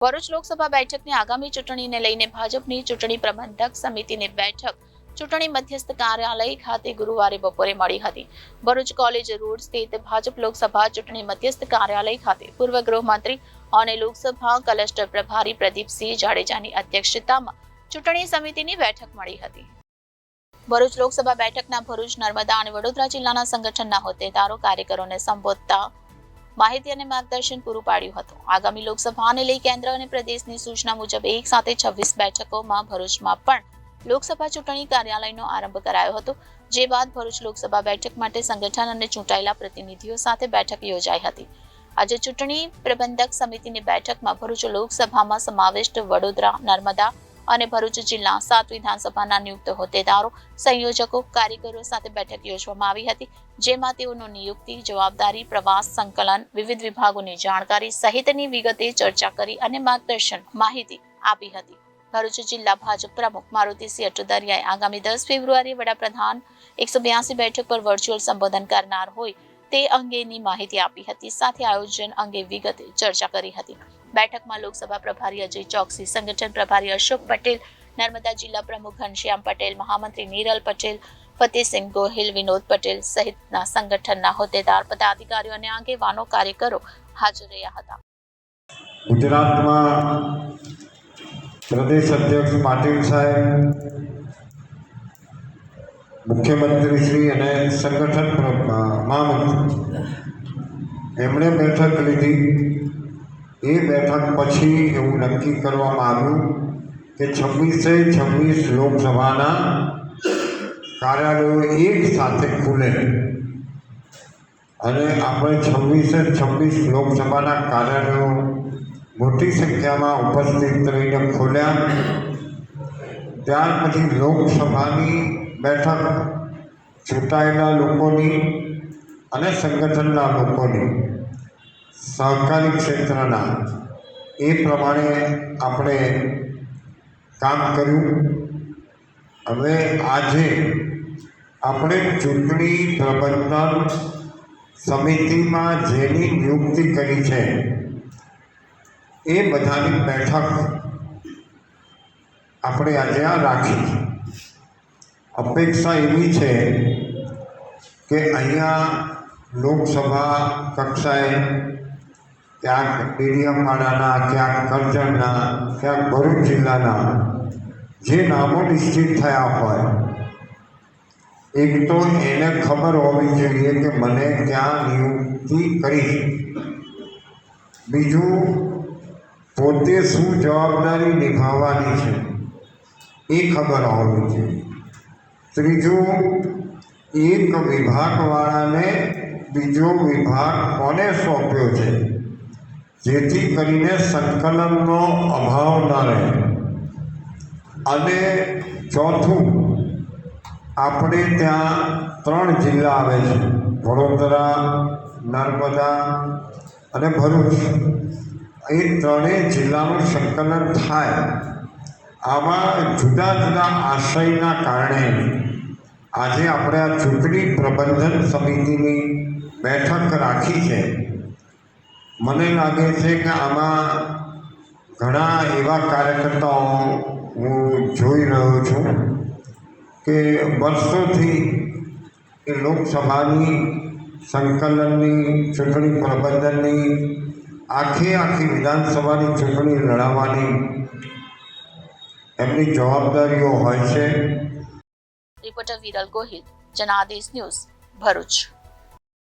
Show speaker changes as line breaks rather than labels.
ભરૂચ લોકસભા બેઠકની આગામી ચૂંટણીને લઈને ભાજપની ચૂંટણી પ્રબંધક સમિતિની બેઠક ચૂંટણી મધ્યસ્થ કાર્યાલય ખાતે ગુરુવારે બપોરે મળી હતી. ભરૂચ કોલેજ રોડ સ્થિત ભાજપ લોકસભા ચૂંટણી મધ્યસ્થ કાર્યાલય ખાતે પૂર્વ ગૃહમંત્રી અને લોકસભા ક્લસ્ટર પ્રભારી પ્રદીપસિંહ જાડેજાની અધ્યક્ષતામાં ચૂંટણી સમિતિની બેઠક મળી હતી. ભરૂચ લોકસભા બેઠકના ભરૂચ, નર્મદા અને વડોદરા જિલ્લાના સંગઠનના હોદ્દેદારો કાર્યકરોને સંબોધતા માહિતી અને માર્ગદર્શન પૂરું પાડ્યું હતું. આગામી લોકસભાને લઈ કેન્દ્ર અને પ્રદેશની સૂચના મુજબ એક સાથે 26 બેઠકોમાં ભરૂચમાં પણ લોકસભા ચૂંટણી કાર્યાલયનો આરંભ કરાયો હતો. જે બાદ ભરૂચ લોકસભા બેઠક માટે સંગઠન અને ચૂંટાયેલા પ્રતિનિધિઓ સાથે બેઠક યોજાઈ હતી. આજે ચૂંટણી પ્રબંધક સમિતિની બેઠકમાં ભરૂચ લોકસભામાં સમાવિષ્ટ વડોદરા, નર્મદા અને ભરૂચ જિલ્લા 7 વિધાનસભાના નિયુક્ત હોદ્દેદારો, સંયોજકો, કાર્યકરો સાથે બેઠક યોજવામાં આવી હતી. જેમાં તેઓની નિયુક્તિ, જવાબદારી, પ્રવાસ, સંકલન, વિવિધ વિભાગોની જાણકારી સહિતની વિગતે ચર્ચા કરી અને માર્ગદર્શન માહિતી આપી હતી. ભરૂચ જિલ્લા ભાજપ પ્રમુખ મારુતિસિંહ અટોદરિયાએ આગામી 10 ફેબ્રુઆરીએ વડાપ્રધાન 182 બેઠક પર વર્ચ્યુઅલ સંબોધન કરનાર હોય તે અંગેની માહિતી આપી હતી. સાથે આયોજન અંગે વિગતે ચર્ચા કરી હતી. બેઠકમાં લોકસભા પ્રભારી અજય ચોકસી, સંગઠન પ્રભારી અશોક પટેલ, નર્મદા જિલ્લા પ્રમુખ ઘનશ્યામ પટેલ, મહામંત્રી નીરલ પટેલ, ફતેહસિંહ ગોહિલ, વિનોદ પટેલ સહિતના સંગઠનના હોદ્દેદાર, પદાધિકારીઓ અને આગેવાનો, કાર્યકરો હાજર રહ્યા હતા.
ગુજરાતમાં પ્રદેશ અધ્યક્ષ પાટીલ સાહેબ, મુખ્યમંત્રી શ્રી અને સંગઠન મહામંત્રી એમણે બેઠક લીધી. એ બેઠક પછી એવું નક્કી કરવામાં આવ્યું કે 26 લોકસભાના કાર્યાલયો એક સાથે ખુલે અને આપણે 26 લોકસભાના કાર્યાલયો મોટી સંખ્યામાં ઉપસ્થિત રહીને ખોલ્યા. ત્યાર પછી લોકસભાની બેઠક ચૂંટાયેલા લોકોની અને સંગઠનના લોકોની, સહકારી ક્ષેત્રના, એ પ્રમાણે આપણે કામ કર્યું. હવે આજે આપણે ચૂંટણી પ્રબંધન સમિતિમાં જેની નિયુક્તિ કરી છે એ બધાની બેઠક આપણે આજે આ રાખી. અપેક્ષા એવી છે કે અહીંયા લોકસભા કક્ષાએ ક્યાંક ડેડિયાપાડાના, ક્યાંક કરજણના, ક્યાંક ભરૂચ જિલ્લાના જે નામો નિશ્ચિત થયા હોય, એક તો એને ખબર હોવી જોઈએ કે મને ક્યાં નિયુક્તિ કરી. બીજું, પોતે શું જવાબદારી નિભાવવાની છે એ ખબર હોવી જોઈએ. ત્રીજું, એક વિભાગવાળાને બીજો વિભાગ કોને સોંપ્યો છે જેથી કરીને સંકલનનો અભાવ ન રહે. અને ચોથું, આપણે ત્યાં 3 જિલ્લા આવે છે, વડોદરા, નર્મદા અને ભરૂચ. એ ત્રણેય જિલ્લાનું સંકલન થાય. આમાં જુદા જુદા આશયના કારણે આજે આપણે આ ચૂંટણી પ્રબંધન સમિતિની બેઠક રાખી છે. મને લાગે છે કે આમાં ઘણા એવા કાર્યકર્તાઓ હું જોઈ રહ્યો છું કે વર્ષોથી એ લોકસભાની, સંકલનની, ચૂંટણી પ્રબંધનની, આખી વિધાનસભાની ચૂંટણી લડાવવાની એમની જવાબદારીઓ હોય છે.
Reporter Viral Gohil, Janadesh news, Bharuch.